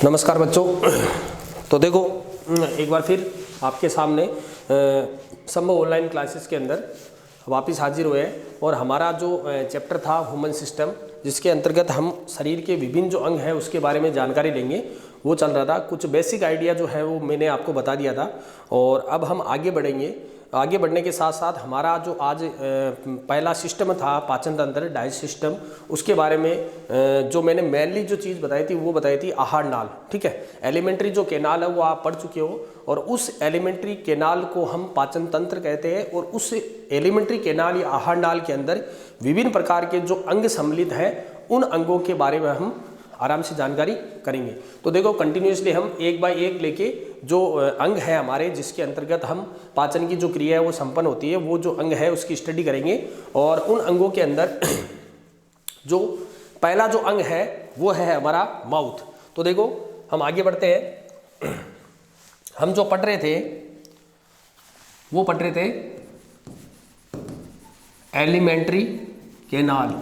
नमस्कार बच्चों। तो देखो एक बार फिर आपके सामने संभव ऑनलाइन क्लासेस के अंदर वापस हाजिर हुए हैं और हमारा जो चैप्टर था ह्यूमन सिस्टम, जिसके अंतर्गत हम शरीर के विभिन्न जो अंग हैं उसके बारे में जानकारी लेंगे, वो चल रहा था। कुछ बेसिक आइडिया जो है वो मैंने आपको बता दिया था और अब हम आगे बढ़ेंगे। आगे बढ़ने के साथ साथ हमारा जो आज पहला सिस्टम था पाचन तंत्र डाइजेस्ट सिस्टम, उसके बारे में जो मैंने मेनली जो चीज़ बताई थी वो बताई थी आहार नाल। ठीक है, एलिमेंट्री जो केनाल है वो आप पढ़ चुके हो और उस एलिमेंट्री केनाल को हम पाचन तंत्र कहते हैं और उस एलिमेंट्री केनाल या आहार नाल के अंदर विभिन्न प्रकार के जो अंग सम्मिलित हैं उन अंगों के बारे में हम आराम से जानकारी करेंगे। तो देखो कंटिन्यूसली हम एक बाय एक लेके जो अंग है हमारे जिसके अंतर्गत हम पाचन की जो क्रिया है वो संपन्न होती है, वो जो अंग है उसकी स्टडी करेंगे। और उन अंगों के अंदर जो पहला जो अंग है वो है हमारा माउथ। तो देखो हम आगे बढ़ते हैं। हम जो पढ़ रहे थे वो पढ़ रहे थे एलिमेंट्री केनाल।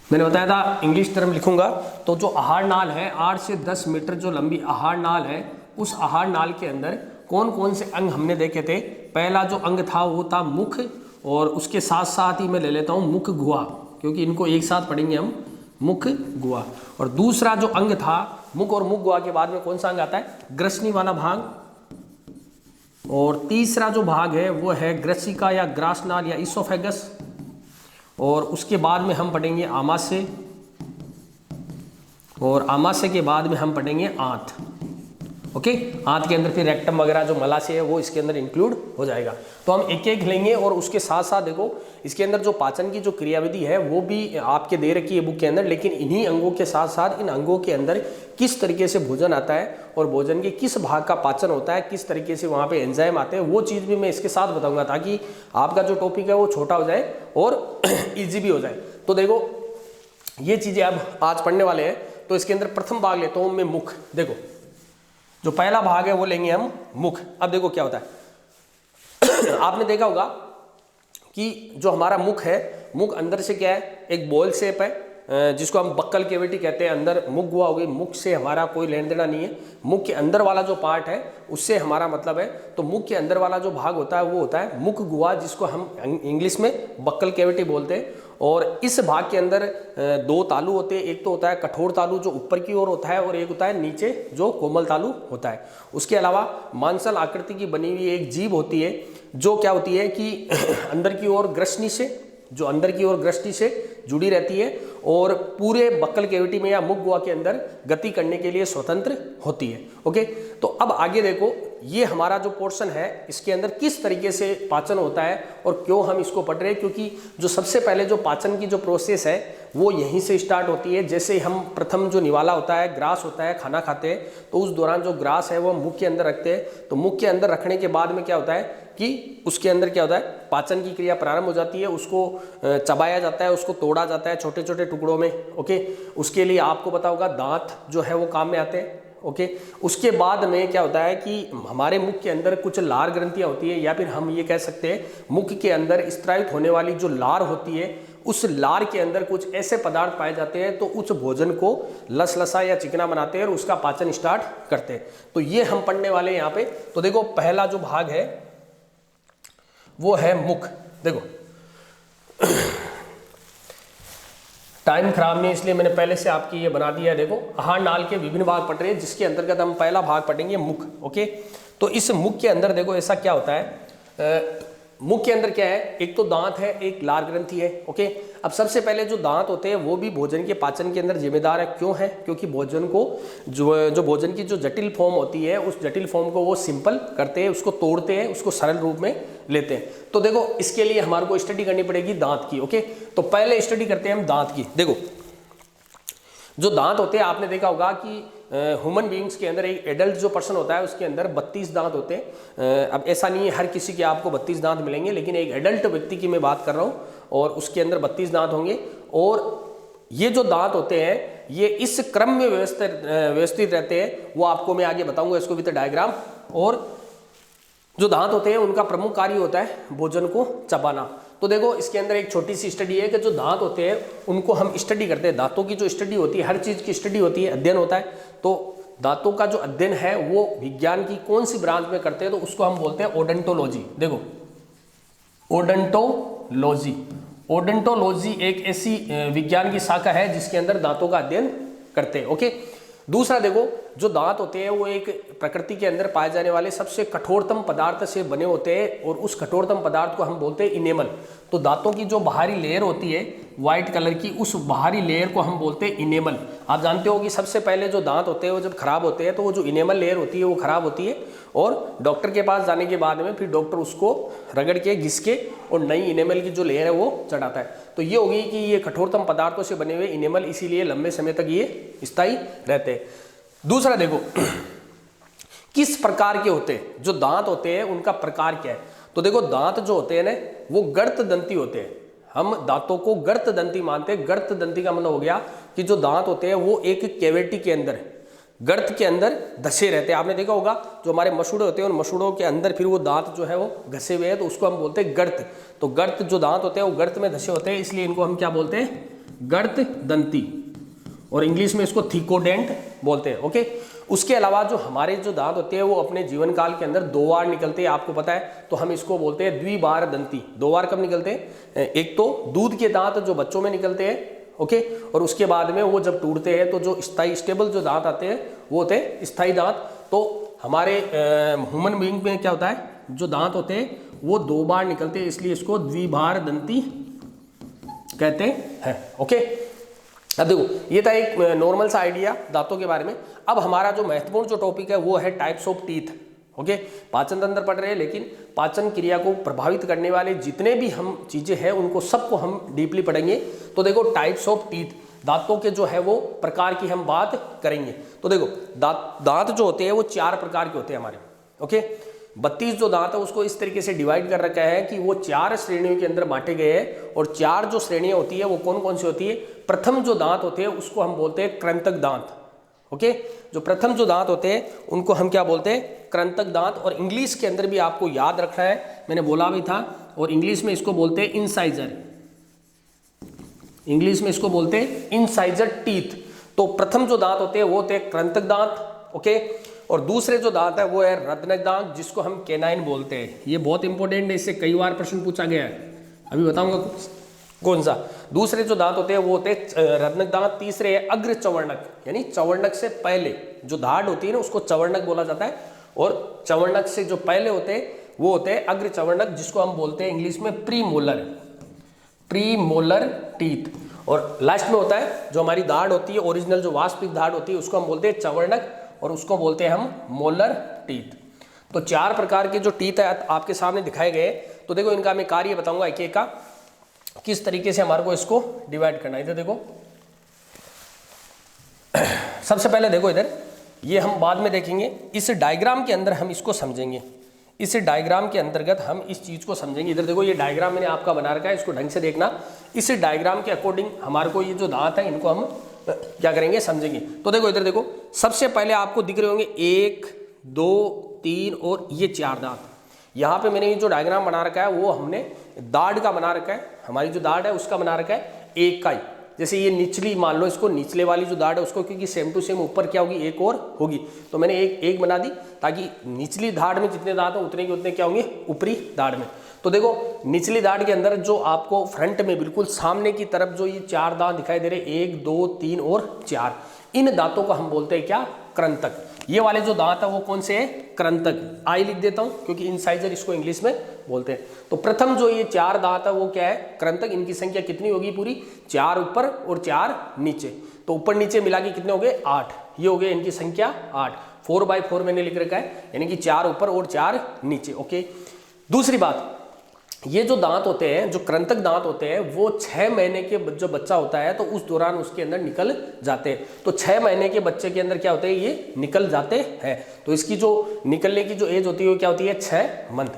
मैंने बताया था इंग्लिश टर्म लिखूंगा। तो जो आहार नाल है 8 से 10 मीटर जो लंबी आहार नाल है, उस आहार नाल के अंदर कौन कौन से अंग हमने देखे थे। पहला जो अंग था वो था मुख, और उसके साथ साथ ही मैं ले लेता हूँ मुख गुहा, क्योंकि इनको एक साथ पढ़ेंगे हम, मुख गुहा। और दूसरा जो अंग था मुख और मुख गुहा के बाद में कौन सा अंग आता है, ग्रसनी वाला भाग। और तीसरा जो भाग है वो है ग्रसिका या ग्रासनाल या इसोफेगस। और उसके बाद में हम पढ़ेंगे आमाशय, और आमाशय के बाद में हम पढ़ेंगे आंत। ओके, आंत के अंदर फिर रेक्टम वगैरह जो मलाशय है वो इसके अंदर इंक्लूड हो जाएगा। तो हम एक एक लेंगे और उसके साथ साथ देखो इसके अंदर जो पाचन की जो क्रियाविधि है वो भी आपके दे रखी है बुक के अंदर, लेकिन इन्हीं अंगों के साथ साथ इन अंगों के अंदर किस तरीके से भोजन आता है और भोजन के किस भाग का पाचन होता है, किस तरीके से वहाँ पे एंजाइम आते हैं, वो चीज़ भी मैं इसके साथ बताऊंगा ताकि आपका जो टॉपिक है वो छोटा हो जाए और ईजी भी हो जाए। तो देखो ये चीज़ें अब आज पढ़ने वाले हैं। तो इसके अंदर प्रथम भाग लेता हूँ मैं मुख। देखो जो पहला भाग है वो लेंगे हम मुख। अब देखो क्या होता है आपने देखा होगा कि जो हमारा मुख है, मुख अंदर से क्या है, एक बॉल शेप है जिसको हम बक्कल कैविटी कहते हैं। अंदर मुख गुहा होगी, मुख से हमारा कोई लेन देना नहीं है। मुख के अंदर वाला जो पार्ट है उससे हमारा मतलब है। तो मुख के अंदर वाला जो भाग होता है वो होता है मुख गुहा, जिसको हम इंग्लिश में बक्कल कैविटी बोलते हैं। और इस भाग के अंदर दो तालु होते हैं। एक तो होता है कठोर तालु जो ऊपर की ओर होता है, और एक होता है नीचे जो कोमल तालु होता है। उसके अलावा मांसल आकृति की बनी हुई एक जीभ होती है जो क्या होती है कि अंदर की ओर ग्रसनी से, जो अंदर की ओर ग्रसनी से जुड़ी रहती है और पूरे बक्कल कैविटी में या मुख गुहा के अंदर गति करने के लिए स्वतंत्र होती है। ओके, तो अब आगे देखो ये हमारा जो पोर्शन है इसके अंदर किस तरीके से पाचन होता है और क्यों हम इसको पढ़ रहे हैं, क्योंकि जो सबसे पहले जो पाचन की जो प्रोसेस है वो यहीं से स्टार्ट होती है। जैसे हम प्रथम जो निवाला होता है, ग्रास होता है, खाना खाते हैं तो उस दौरान जो ग्रास है वो मुख के अंदर रखते हैं। तो मुख के अंदर रखने के बाद में क्या होता है कि उसके अंदर क्या होता है, पाचन की क्रिया प्रारंभ हो जाती है। उसको चबाया जाता है, उसको तोड़ा जाता है छोटे छोटे टुकड़ों में। ओके, उसके लिए आपको पता होगा दांत जो है वो काम में आते हैं। ओके, उसके बाद में क्या होता है कि हमारे मुख के अंदर कुछ लार ग्रंथियां होती है, या फिर हम ये कह सकते हैं मुख के अंदर स्त्रावित होने वाली जो लार होती है, उस लार के अंदर कुछ ऐसे पदार्थ पाए जाते हैं तो उस भोजन को लसलसा या चिकना बनाते हैं और उसका पाचन स्टार्ट करते हैं। तो ये हम पढ़ने वाले हैं यहाँ पे। तो देखो पहला जो भाग है वो है मुख। देखो टाइम खराब नहीं इसलिए मैंने पहले से आपकी ये बना दिया है। देखो आहार नाल के विभिन्न भाग पढ़ रहे हैं जिसके अंतर्गत हम पहला भाग पढ़ेंगे मुख। ओके, तो इस मुख के अंदर देखो ऐसा क्या होता है, मुख के अंदर क्या है, एक तो दांत है, एक लार ग्रंथि है। ओके, अब सबसे पहले जो दांत होते हैं वो भी भोजन के पाचन के अंदर जिम्मेदार है। क्यों है, क्योंकि भोजन को जो भोजन की जो जटिल फॉर्म होती है उस जटिल फॉर्म को वो सिंपल करते हैं, उसको तोड़ते हैं, उसको सरल रूप में लेते हैं। तो देखो इसके लिए हमारे को स्टडी करनी पड़ेगी दांत की। ओके, तो पहले स्टडी करते हैं हम दांत की। देखो जो दांत होते हैं आपने देखा होगा कि ह्यूमन बीइंग्स के अंदर एक एडल्ट जो पर्सन होता है उसके अंदर 32 दांत होते हैं। अब ऐसा नहीं है हर किसी के आपको 32 दांत मिलेंगे, लेकिन एक एडल्ट व्यक्ति की मैं बात कर रहा हूँ और उसके अंदर 32 दांत होंगे। और ये जो दांत होते हैं ये इस क्रम में व्यवस्थित रहते हैं, वो आपको मैं आगे बताऊंगा इसको विद डायग्राम। और जो दांत होते हैं उनका प्रमुख कार्य होता है भोजन को चबाना। तो देखो इसके अंदर एक छोटी सी स्टडी है कि जो दांत होते हैं उनको हम स्टडी करते हैं। दांतों की जो स्टडी होती है, हर चीज़ की स्टडी होती है, अध्ययन होता है। तो दांतों का जो अध्ययन है वो विज्ञान की कौन सी ब्रांच में करते हैं, तो उसको हम बोलते हैं ओडोंटोलॉजी। देखो ओडोंटोलॉजी, ओडोंटोलॉजी एक ऐसी विज्ञान की शाखा है जिसके अंदर दांतों का अध्ययन करते हैं। ओके, दूसरा देखो जो दांत होते हैं वो एक प्रकृति के अंदर पाए जाने वाले सबसे कठोरतम पदार्थ से बने होते हैं और उस कठोरतम पदार्थ को हम बोलते हैं इनेमल। तो दांतों की जो बाहरी लेयर होती है व्हाइट कलर की, उस बाहरी लेयर को हम बोलते हैं इनेमल। आप जानते हो कि सबसे पहले जो दांत होते हैं वो जब खराब होते हैं तो वो जो इनेमल लेयर होती है वो खराब होती है और डॉक्टर के पास जाने के बाद में फिर डॉक्टर उसको रगड़ के घिस के और नई इनेमल की जो लेयर है वो चढ़ाता है। तो ये होगी कि ये कठोरतम पदार्थों से बने हुए इनेमल, इसीलिए लंबे समय तक ये स्थायी रहते हैं। दूसरा देखो किस प्रकार के होते हैं जो दांत होते हैं, उनका प्रकार क्या है। तो देखो दांत जो होते हैं ना वो गर्त दंती होते हैं। हम दांतों को गर्त दंती मानते हैं। गर्त दंती का मतलब हो गया कि जो दांत होते हैं वो एक कैविटी के अंदर, गर्त के अंदर धसे रहते हैं। आपने देखा होगा जो हमारे मसूड़े होते हैं उन मसूड़ों के अंदर फिर वो दांत जो है वो घसे हुए हैं, तो उसको हम बोलते हैं गर्त। तो गर्त जो दांत होते हैं वो गर्त में धसे होते हैं, इसलिए इनको हम क्या बोलते हैं, गर्त दंती, और इंग्लिश में इसको थीकोडेंट बोलते हैं। ओके, उसके अलावा जो हमारे जो दांत होते हैं वो अपने जीवन काल के अंदर 2 बार निकलते हैं, आपको पता है। तो हम इसको बोलते हैं द्विबार दंती। 2 बार कब निकलते हैं, एक तो दूध के दांत जो बच्चों में निकलते हैं, ओके, और उसके बाद में वो जब टूटते हैं तो जो स्थायी स्टेबल जो दांत आते हैं वो होते हैं स्थायी दांत। तो हमारे ह्यूमन बीइंग में क्या होता है, जो दांत होते हैं वो 2 बार निकलते हैं, इसलिए इसको द्विबार दंती कहते हैं। ओके, अब देखो ये था एक नॉर्मल सा आइडिया दांतों के बारे में। अब हमारा जो महत्वपूर्ण जो टॉपिक है वो है टाइप्स ऑफ टीथ। ओके, पाचन तंत्र पढ़ रहे हैं, लेकिन पाचन क्रिया को प्रभावित करने वाले जितने भी हम चीजें हैं उनको सबको हम डीपली पढ़ेंगे। तो देखो टाइप्स ऑफ टीथ, दांतों के जो है वो प्रकार की हम बात करेंगे। तो देखो दांत जो होते हैं वो 4 प्रकार के होते हैं हमारे। ओके, 32 जो दांत है उसको इस तरीके से डिवाइड कर रखा है कि वो 4 श्रेणियों के अंदर बांटे गए हैं। और 4 जो श्रेणियां होती है वो कौन कौन सी होती है। प्रथम जो दांत होते हैं उसको हम बोलते हैं कृंतक दांत। ओके, जो प्रथम जो दांत होते हैं उनको हम क्या बोलते हैं, कृंतक दांत। और इंग्लिश के अंदर भी आपको याद रखना है, मैंने बोला भी था, और इंग्लिश में इसको बोलते हैं इंसाइजर। इंग्लिश में इसको बोलते हैं इंसाइजर टीथ। तो प्रथम जो दांत होते हैं वो होते हैं कृंतक दांत। ओके, और दूसरे जो दांत है वो है रत्नक दांत, जिसको हम कैनाइन बोलते हैं। ये बहुत इंपॉर्टेंट है, इससे कई बार प्रश्न पूछा गया है, अभी बताऊंगा कौन सा। दूसरे जो दांत होते हैं वो होते हैं रत्नक दांत। तीसरे है अग्र चवर्णक, यानी चवर्णक से पहले जो धाड़ होती है ना उसको चवर्णक बोला जाता है, और चवर्णक से जो पहले होते हैं वो होते हैं अग्र चवर्णक, जिसको हम बोलते हैं इंग्लिश में प्रीमोलर, प्रीमोलर टीथ। और लास्ट में होता है जो हमारी दाढ़ होती है, ओरिजिनल जो वास्तविक दाढ़ होती है उसको हम बोलते हैं चवर्णक, और उसको बोलते हैं हम मोलर टीथ। तो 4 प्रकार के जो टीथ है आपके सामने दिखाए गए। तो देखो इनका मैं कार्य बताऊंगा एक एक का, किस तरीके से हमारे को इसको डिवाइड करना है। इधर देखो, सबसे पहले देखो इधर, ये हम बाद में देखेंगे, इस डायग्राम के अंदर हम इसको समझेंगे। इस डायग्राम के अंतर्गत हम इस चीज को समझेंगे। इधर देखो ये डायग्राम मैंने आपका बना रखा है, इसको ढंग से देखना। इस डायग्राम के अकॉर्डिंग हमारे को ये जो दांत है इनको हम क्या करेंगे, समझेंगे। तो देखो इधर देखो, सबसे पहले आपको दिख रहे होंगे 1 2 3 और ये 4 दांत। यहाँ पे मैंने ये जो डायग्राम बना रखा है वो हमने दाढ़ का बना रखा है, हमारी जो दाढ़ है उसका बना रखा है एक का ही। जैसे ये निचली, मान लो इसको निचले वाली जो दाढ़ है उसको, क्योंकि सेम टू सेम ऊपर क्या होगी, एक और होगी, तो मैंने एक बना दी, ताकि निचली दाढ़ में जितने दांत हैं उतने के उतने क्या होंगे ऊपरी दाढ़ में। तो देखो निचली दाढ़ के अंदर जो आपको फ्रंट में बिल्कुल सामने की तरफ जो ये 4 दांत दिखाई दे रहे, 1 2 3 और 4, इन दांतों को हम बोलते हैं क्या, कृंतक। ये वाले जो दांत है वो कौन से हैं, कृंतक। आई लिख देता हूं क्योंकि इंसाइजर इसको इंग्लिश में बोलते हैं। तो प्रथम जो ये 4 दांत है वो क्या है, कृंतक। इनकी संख्या कितनी होगी पूरी, 4 ऊपर और 4 नीचे। तो ऊपर नीचे मिला के कितने हो गए, 8। ये हो गए इनकी संख्या 8। 4/4 मैंने लिख रखा है, यानी कि 4 ऊपर और 4 नीचे। ओके, दूसरी बात, ये जो दांत होते हैं, जो कृंतक दांत होते हैं, वो 6 महीने के जो बच्चा होता है तो उस दौरान उसके अंदर निकल जाते हैं। तो 6 महीने के बच्चे के अंदर क्या होते हैं, ये निकल जाते हैं। तो इसकी जो निकलने की जो एज होती है वो क्या होती है, 6 मंथ।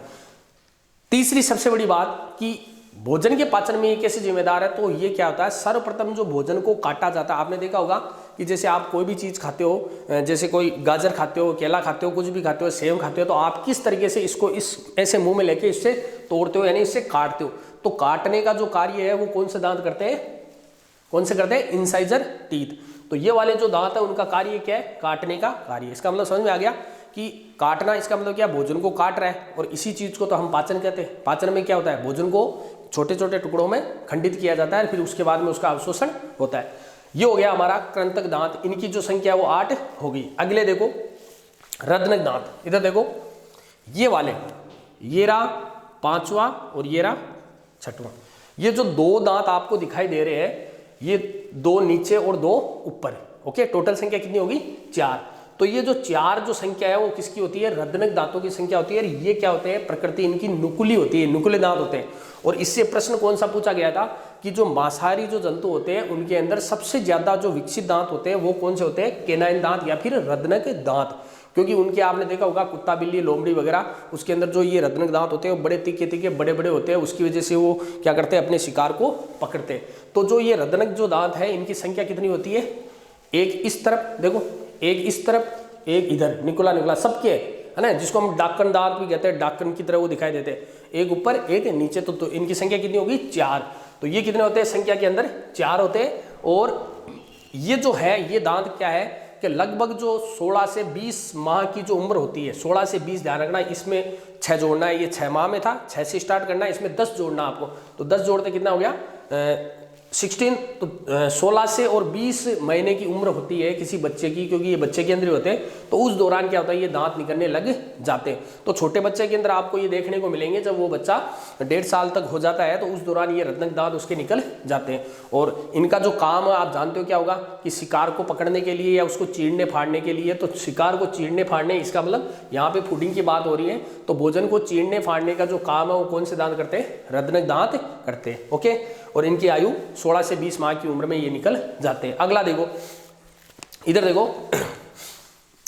तीसरी सबसे बड़ी बात कि भोजन के पाचन में ये कैसे जिम्मेदार है, तो ये क्या होता है, सर्वप्रथम जो भोजन को काटा जाता है, आपने देखा होगा कि जैसे आप कोई भी चीज़ खाते हो, जैसे कोई गाजर खाते हो, केला खाते हो, कुछ भी खाते हो, सेब खाते हो, तो आप किस तरीके से इसको इस ऐसे मुंह में लेके इससे तोड़ते हो, यानी इससे काटते हो। तो काटने का जो कार्य है वो कौन से दांत करते हैं, कौन से करते हैं, इंसाइजर टीथ। तो ये वाले जो दांत है उनका कार्य क्या है, काटने का कार्य। इसका मतलब समझ में आ गया कि काटना, इसका मतलब क्या, भोजन को काट रहा है। और इसी चीज को तो हम पाचन कहते हैं। पाचन में क्या होता है, भोजन को छोटे छोटे टुकड़ों में खंडित किया जाता है, फिर उसके बाद में उसका अवशोषण होता है। ये हो गया हमारा कृंतक दांत, इनकी जो संख्या है वो 8 होगी। अगले देखो रत्नक दांत, इधर देखो ये वाले, ये रहा 5वां और ये रहा 6वां। ये जो 2 दांत आपको दिखाई दे रहे हैं, ये 2 नीचे और 2 ऊपर। ओके, टोटल संख्या कितनी होगी, 4। तो ये जो 4 जो संख्या है वो किसकी होती है, रत्नक दांतों की संख्या होती है। ये क्या होते हैं, प्रकृति इनकी नुकुली होती है, नुकुले दांत होते हैं। और इससे प्रश्न कौन सा पूछा गया था कि जो मांसाहारी जो जंतु होते हैं उनके अंदर सबसे ज्यादा जो विकसित दांत होते हैं वो कौन से होते हैं, केनाइन दांत या फिर रत्नक दांत। क्योंकि उनके आपने देखा होगा कुत्ता, बिल्ली, लोमड़ी वगैरह, उसके अंदर जो ये रत्नक दांत होते हैं वो बड़े तीखे तीखे बड़े बड़े होते हैं। उसकी वजह से वो क्या करते हैं, अपने शिकार को पकड़ते हैं। तो जो ये रत्नक जो दांत है इनकी संख्या कितनी होती है, एक इस तरफ देखो, एक इस तरफ, एक इधर, निकुला निकुला सबके है ना, जिसको हम डाकन दांत भी कहते हैं, डाकन की तरह वो दिखाई देते हैं, एक ऊपर एक नीचे। तो इनकी संख्या कितनी होगी, 4। तो ये कितने होते हैं, संख्या के अंदर 4 होते हैं। और ये जो है ये दांत क्या है कि लगभग जो 16 से 20 माह की जो उम्र होती है, 16 से 20 ध्यान रखना, इसमें 6 जोड़ना है, ये 6 माह में था, 6 से स्टार्ट करना है, इसमें 10 जोड़ना आपको। तो 10 जोड़ते कितना हो गया, 16। तो 16 से और 20 महीने की उम्र होती है किसी बच्चे की, क्योंकि ये बच्चे के अंदर ही होते हैं। तो उस दौरान क्या होता है, ये दांत निकलने लग जाते हैं। तो छोटे बच्चे के अंदर आपको ये देखने को मिलेंगे, जब वो बच्चा 1.5 साल तक हो जाता है तो उस दौरान ये रत्नक दांत उसके निकल जाते हैं। और इनका जो काम आप जानते हो क्या होगा कि शिकार को पकड़ने के लिए या उसको चीरने फाड़ने के लिए। तो शिकार को चीरने फाड़ने, इसका मतलब यहाँ पे फूडिंग की बात हो रही है, तो भोजन को चीरने फाड़ने का जो काम है वो कौन से दांत करते हैं, रत्नक दांत करते हैं। ओके, और इनकी आयु 16 से 20 माह की उम्र में ये निकल जाते हैं। अगला देखो, इधर देखो,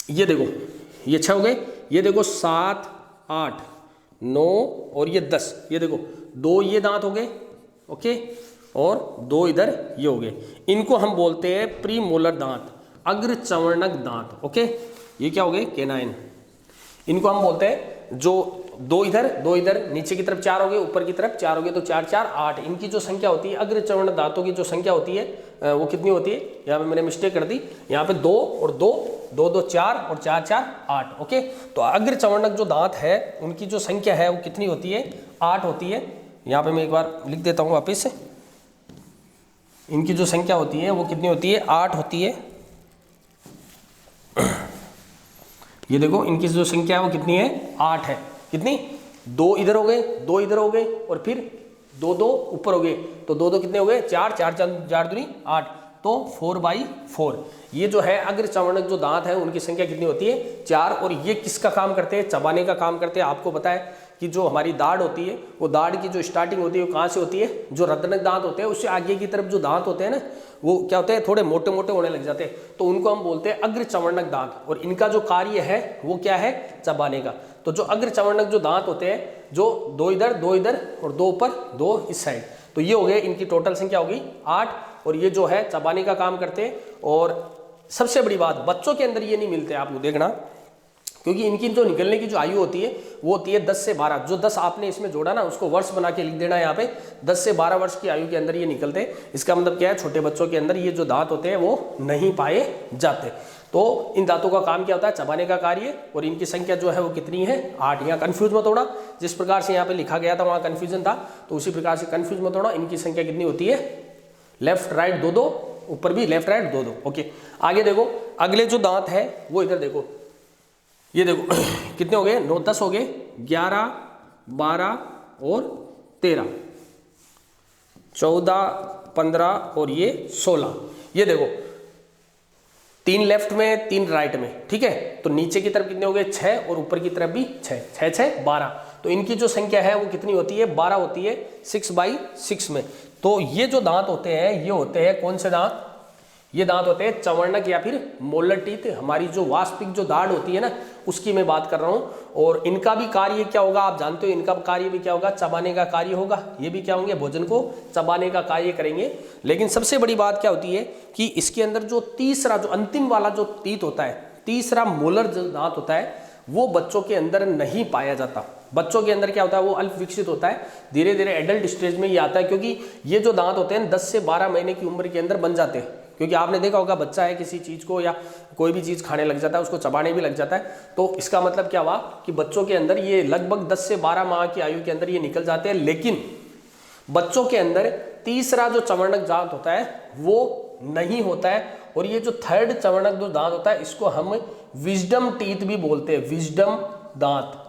ये देखो, ये 6 हो गए, ये देखो 7, 8, 9 और ये 10। ये देखो 2 ये दांत हो गए, ओके, और 2 इधर ये हो गए। इनको हम बोलते हैं प्रीमोलर दांत, अग्र चवर्णक दांत। ओके, ये क्या हो गए, केनाइन। इनको हम बोलते हैं जो 2 इधर 2 इधर, नीचे की तरफ 4 हो गए, ऊपर की तरफ 4 हो गए, तो 4 4 8। इनकी जो संख्या होती है, अग्र चवर्ण दांतों की जो संख्या होती है वो कितनी होती है, यहाँ पे मैंने मिस्टेक कर दी, यहाँ पे 2 और 2, 2 2 4 और 4 4 8। ओके, तो अग्र चवर्णक जो दांत है उनकी जो संख्या है वो कितनी होती है, 8 होती है। यहाँ पे मैं एक बार लिख देता हूँ वापिस से, इनकी जो संख्या होती है वो कितनी होती है, 8 होती है। ये देखो इनकी जो संख्या है वो कितनी है, 8 है। कितनी, 2 इधर हो गए, 2 इधर हो गए, और फिर 2 2 ऊपर हो गए, तो 2 2 कितने हो गए, 4 4 4 दूनी 8, तो 4/4। ये जो है अग्र चवर्णक जो दांत है उनकी संख्या कितनी होती है, 4। और ये किसका काम करते हैं, चबाने का काम करते हैं। आपको पता है कि जो हमारी दाढ़ होती है, वो दाढ़ की जो स्टार्टिंग होती है वो कहाँ से होती है, जो रत्नक दांत होते हैं उससे आगे की तरफ जो दांत होते हैं ना, वो क्या होते हैं, थोड़े मोटे मोटे होने लग जाते हैं, तो उनको हम बोलते हैं अग्र चवर्णक दांत। और इनका जो कार्य है वो क्या है, चबाने का। तो जो अग्र चवर्णक जो दांत होते हैं, जो 2 इधर 2 इधर और 2 ऊपर 2 इस साइड, तो ये हो गए, इनकी टोटल संख्या होगी 8। और ये जो है चबाने का काम करते हैं। और सबसे बड़ी बात, बच्चों के अंदर ये नहीं मिलते, आप लोग देखना, क्योंकि इनकी जो निकलने की जो आयु होती है वो होती है 10 से 12। जो 10 आपने इसमें जोड़ा ना, उसको वर्ष बना के लिख देना यहाँ पे, 10 से 12 वर्ष की आयु के अंदर ये निकलते हैं। इसका मतलब क्या है, छोटे बच्चों के अंदर ये जो दांत होते हैं वो नहीं पाए जाते। तो इन दांतों का काम क्या होता है, चबाने का कार्य। और इनकी संख्या जो है वो कितनी है, 8। यहाँ कन्फ्यूज मत होना, जिस प्रकार से यहाँ पे लिखा गया था वहाँ कन्फ्यूजन था, तो उसी प्रकार से कन्फ्यूज मत होना। इनकी संख्या कितनी होती है, लेफ्ट राइट 2 2, ऊपर भी लेफ्ट राइट 2 2। ओके, आगे देखो, अगले जो दांत है वो इधर देखो, ये देखो कितने हो गए, 9 10 हो गए, 11 12 और 13, 14 15 और ये 16। ये देखो 3 लेफ्ट में 3 राइट में, ठीक है। तो नीचे की तरफ कितने हो गए, 6, और ऊपर की तरफ भी 6, 6 6 12। तो इनकी जो संख्या है वो कितनी होती है, 12 होती है, 6/6 में। तो ये जो दांत होते हैं ये होते हैं कौन से दांत, ये दांत होते हैं चवर्णक या फिर मोलर टीथ। हमारी जो वास्तविक जो दाढ़ होती है ना, उसकी मैं बात कर रहा हूँ। और इनका भी कार्य क्या होगा, आप जानते हो, इनका कार्य भी क्या होगा, चबाने का कार्य होगा। ये भी क्या होंगे, भोजन को चबाने का कार्य करेंगे। लेकिन सबसे बड़ी बात क्या होती है कि इसके अंदर जो तीसरा, जो अंतिम वाला जो टीथ होता है, तीसरा मोलर जो दांत होता है, वो बच्चों के अंदर नहीं पाया जाता। बच्चों के अंदर क्या होता है, वो अल्प विकसित होता है, धीरे धीरे एडल्ट स्टेज में ये आता है, क्योंकि ये जो दांत होते हैं 10 से 12 महीने की उम्र के अंदर बन जाते हैं। क्योंकि आपने देखा होगा बच्चा है किसी चीज़ को या कोई भी चीज़ खाने लग जाता है, उसको चबाने भी लग जाता है, तो इसका मतलब क्या हुआ कि बच्चों के अंदर ये लगभग 10 से 12 माह की आयु के अंदर ये निकल जाते हैं। लेकिन बच्चों के अंदर तीसरा जो चवर्णक दांत होता है वो नहीं होता है, और ये जो थर्ड चवर्णक जो दांत होता है इसको हम विजडम टीथ भी बोलते हैं। विजडम दांत,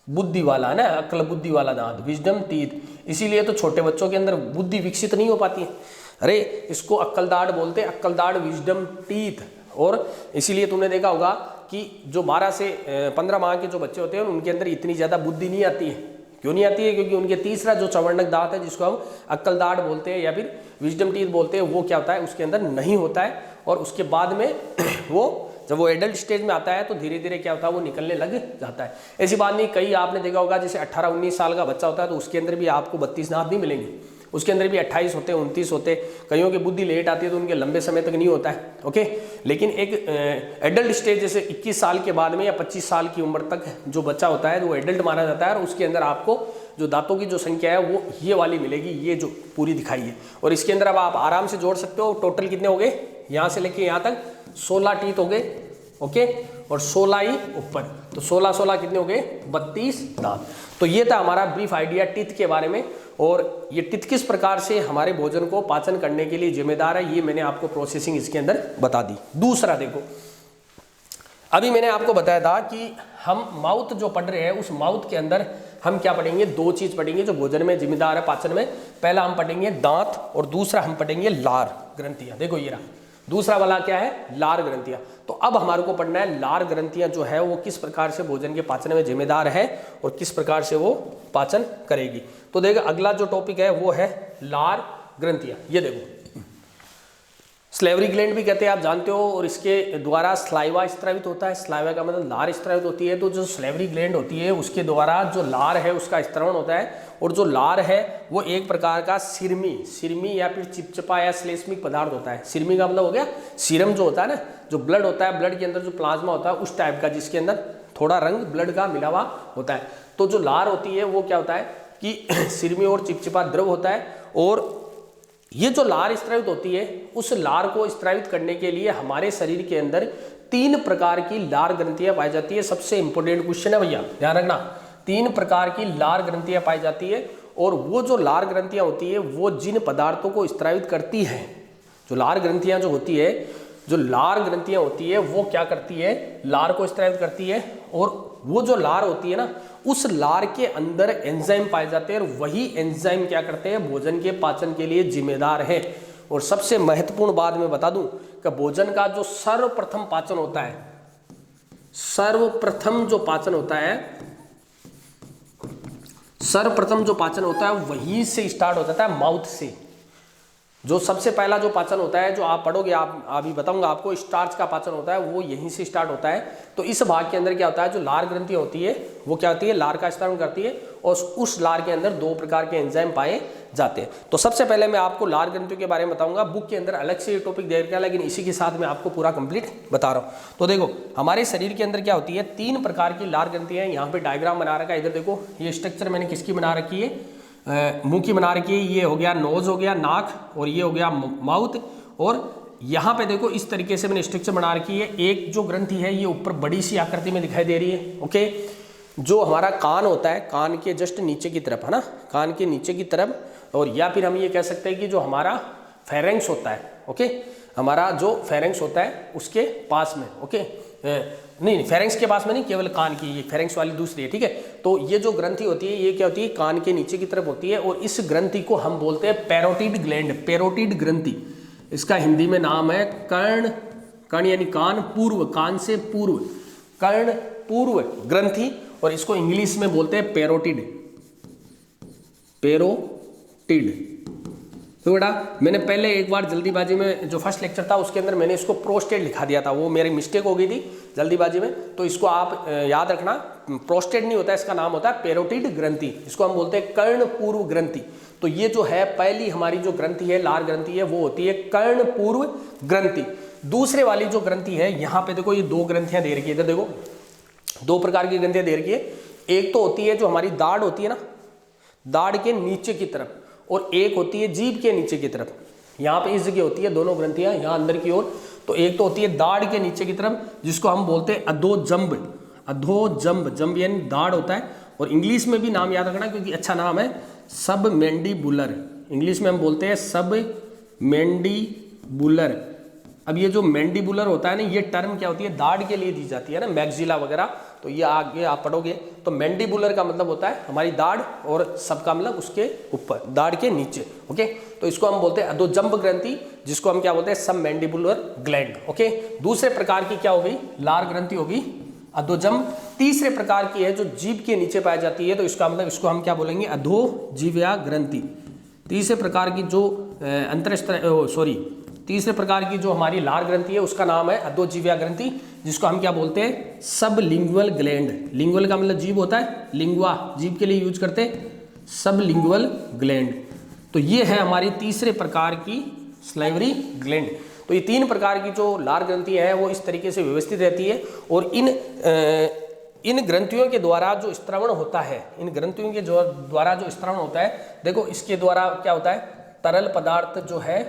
बुद्धि वाला ना, अक्ल बुद्धि वाला दांत, विजडम टीथ। इसीलिए तो छोटे बच्चों के अंदर बुद्धि विकसित नहीं हो पाती है। अरे इसको अक्लदाढ़ बोलते हैं, अक्लदाढ़ विजडम टीथ। और इसीलिए तुमने देखा होगा कि जो 12 से 15 माह के जो बच्चे होते हैं उनके अंदर इतनी ज़्यादा बुद्धि नहीं आती है। क्यों नहीं आती है? क्योंकि उनके तीसरा जो चवर्णक दांत है जिसको हम अक्लदाढ़ बोलते हैं या फिर विजडम टीथ बोलते हैं, वो क्या होता है, उसके अंदर नहीं होता है। और उसके बाद में वो जब वो एडल्ट स्टेज में आता है तो धीरे धीरे क्या होता है, वो निकलने लग जाता है। ऐसी बात नहीं, कई आपने देखा होगा जैसे 18-19 साल का बच्चा होता है तो उसके अंदर भी आपको 32 दांत नहीं मिलेंगे, उसके अंदर भी 28 होते, 29 होते। कईयों की बुद्धि लेट आती है तो उनके लंबे समय तक नहीं होता है। ओके, लेकिन एक एडल्ट स्टेज जैसे 21 साल के बाद में या 25 साल की उम्र तक जो बच्चा होता है वो एडल्ट माना जाता है, और उसके अंदर आपको जो दांतों की जो संख्या है वो ये वाली मिलेगी, ये जो पूरी दिखाई है। और इसके अंदर अब आप आराम से जोड़ सकते हो। टोटल कितने हो गए, यहाँ से लेके यहाँ तक 16 टीथ हो गए। ओके, और 16 ही ऊपर, तो 16 कितने हो गए, 32 दांत। तो ये था हमारा ब्रीफ आइडिया टीथ के बारे में, और ये टीथ किस प्रकार से हमारे भोजन को पाचन करने के लिए जिम्मेदार है, ये मैंने आपको प्रोसेसिंग इसके अंदर बता दी। दूसरा देखो, अभी मैंने आपको बताया था कि हम माउथ जो पढ़ रहे हैं उस माउथ के अंदर हम क्या पढ़ेंगे, दो चीज पढ़ेंगे जो भोजन में जिम्मेदार है पाचन में। पहला हम पढ़ेंगे दांत और दूसरा हम पढ़ेंगे लार ग्रंथियां। देखो ये रहा दूसरा वाला क्या है, लार ग्रंथियां। तो अब हमारे को पढ़ना है लार ग्रंथियां जो है वो किस प्रकार से भोजन के पाचन में जिम्मेदार है और किस प्रकार से वो पाचन करेगी। तो देखो अगला जो टॉपिक है वो है लार ग्रंथियां। ये देखो स्लेवरी ग्लैंड भी कहते हैं, आप जानते हो, और इसके द्वारा स्लाइवा स्त्रावित होता है। स्लाइवा का मतलब लार स्त्रावित होती है। तो जो स्लेवरी ग्लैंड होती है उसके द्वारा जो लार है उसका स्त्रवण होता है, और जो लार है वो एक प्रकार का सिरमी या फिर चिपचिपा या श्लेष्मिक पदार्थ होता है। सिरमी का मतलब हो गया सीरम, जो होता है ना, जो ब्लड होता है, ब्लड के अंदर जो प्लाज्मा होता है उस टाइप का, जिसके अंदर थोड़ा रंग ब्लड का मिला हुआ होता है। तो जो लार होती है वो क्या होता है कि सिरमी और चिपचिपा द्रव होता है, और ये जो लार स्त्रावित होती है उस लार को स्त्रावित करने के लिए हमारे शरीर के अंदर 3 प्रकार की लार ग्रंथियां पाई जाती है। सबसे इंपॉर्टेंट क्वेश्चन है भैया, ध्यान रखना, 3 प्रकार की लार ग्रंथियां पाई जाती है। और वो जो लार ग्रंथियां होती है वो जिन पदार्थों को स्त्रावित करती है, जो लार ग्रंथियां जो होती है, जो लार ग्रंथियां होती है वो क्या करती है, लार को स्त्रावित करती है। और वो जो लार होती है ना, उस लार के अंदर एंजाइम पाए जाते हैं, और वही एंजाइम क्या करते हैं, भोजन के पाचन के लिए जिम्मेदार है। और सबसे महत्वपूर्ण बात मैं बता दूं कि भोजन का जो सर्वप्रथम पाचन होता है, सर्वप्रथम जो पाचन होता है वहीं से स्टार्ट हो जाता है, माउथ से। जो सबसे पहला जो पाचन होता है जो आप पढ़ोगे, आप अभी बताऊंगा आपको, स्टार्च का पाचन होता है, वो यहीं से स्टार्ट होता है। तो इस भाग के अंदर क्या होता है, जो लार ग्रंथि होती है वो क्या होती है, लार का स्त्राव करती है, और उस लार के अंदर 2 प्रकार के एंजाइम पाए जाते हैं। तो सबसे पहले मैं आपको लार ग्रंथियों के बारे में बताऊंगा। बुक के अंदर अलग से ये टॉपिक दे रखा है, लेकिन इसी के साथ मैं आपको पूरा कंप्लीट बता रहा हूँ। तो देखो हमारे शरीर के अंदर क्या होती है, 3 प्रकार की लार ग्रंथियां हैं। यहाँ पे डायग्राम बना रखा है, इधर देखो ये स्ट्रक्चर मैंने किसकी बना रखी है, मुंह की बना रखी है। ये हो गया नोज, हो गया नाक, और ये हो गया माउथ। और यहाँ पे देखो इस तरीके से मैंने स्ट्रक्चर बना रखी है। एक जो ग्रंथि है ये ऊपर बड़ी सी आकृति में दिखाई दे रही है। ओके, जो हमारा कान होता है, कान के जस्ट नीचे की तरफ है ना, कान के नीचे की तरफ, और या फिर हम ये कह सकते हैं कि जो हमारा फेरेंक्स होता है, ओके, हमारा जो फेरेंक्स होता है उसके पास में, ओके, नहीं फेरेंक्स के पास में नहीं, केवल कान की, ये फेरेंक्स वाली दूसरी है, ठीक है। तो ये जो ग्रंथि होती है ये क्या होती है, कान के नीचे की तरफ होती है, और इस ग्रंथि को हम बोलते हैं पैरोटिड ग्लैंड, पैरोटिड ग्रंथि। इसका हिंदी में नाम है कर्ण यानी कान पूर्व, कान से पूर्व, कर्ण पूर्व ग्रंथि, और इसको इंग्लिश में बोलते हैं पैरोटिड। तो बेटा मैंने पहले एक बार जल्दीबाजी में जो फर्स्ट लेक्चर था उसके अंदर मैंने इसको प्रोस्टेट लिखा दिया था, वो मेरी मिस्टेक हो गई थी जल्दीबाजी में। तो इसको आप याद रखना, प्रोस्टेट नहीं होता, इसका नाम होता है पैरोटिड ग्रंथि, इसको हम बोलते हैं कर्ण पूर्व ग्रंथि। तो ये जो है पहली हमारी जो ग्रंथि है, लार ग्रंथि है, वो होती है कर्ण पूर्व ग्रंथि। दूसरे वाली जो ग्रंथि है, यहाँ पे देखो ये 2 ग्रंथियां दे रखी है, इधर देखो दो प्रकार की ग्रंथियां दे रखी है। एक तो होती है जो हमारी दाढ़ होती है ना, दाढ़ के नीचे की तरफ, और एक होती है जीभ के नीचे की तरफ। यहाँ पे इस जगह होती है दोनों ग्रंथियां, यहाँ अंदर की ओर। तो एक तो होती है दाढ़ के नीचे की तरफ, जिसको हम बोलते हैं अधोजंब। अधोजंब, जंब यानी दाढ़ होता है, और इंग्लिश में भी नाम याद रखना क्योंकि अच्छा नाम है, सबमेंडिबुलर। इंग्लिश में हम बोलते हैं सबमेंडिबुलर। अब ये जो मैंडिबुलर होता है ना, ये टर्म क्या होती है, दाढ़ के लिए दी जाती है ना, मैक्सिला वगैरह। तो ये आगे आप पढ़ोगे तो मैंडिबुलर का मतलब होता है हमारी दाढ़, और सब का मतलब उसके ऊपर, दाढ़ के नीचे। ओके, तो इसको हम बोलते हैं अधोजंब ग्रंथि, जिसको हम क्या बोलते हैं, सबमैंडिबुलर ग्लैंड। ओके, दूसरे प्रकार की क्या हो गई, लार ग्रंथि होगी अधोजंब। तीसरे प्रकार की है जो जीभ के नीचे पाई जाती है, तो इसका मतलब इसको हम क्या बोलेंगे, अधोजीव्या ग्रंथि। तीसरे प्रकार की जो तीसरे प्रकार की जो हमारी लार ग्रंथि है उसका नाम है अधोजीव्या ग्रंथि, जिसको हम क्या बोलते हैं, सबलिंगुअल ग्लैंड। लिंगुअल का मतलब जीभ होता है, लिंगुआ जीभ के लिए यूज करते हैं, सबलिंगुअल ग्लैंड। तो ये है हमारी तीसरे प्रकार की स्लाइवरी ग्लैंड। तो ये तीन प्रकार की जो लार ग्रंथि है वो इस तरीके से व्यवस्थित रहती है, और इन ग्रंथियों के द्वारा जो स्त्रवण होता है, इन ग्रंथियों के द्वारा जो स्त्रवण होता है, देखो इसके द्वारा क्या होता है, तरल पदार्थ जो है,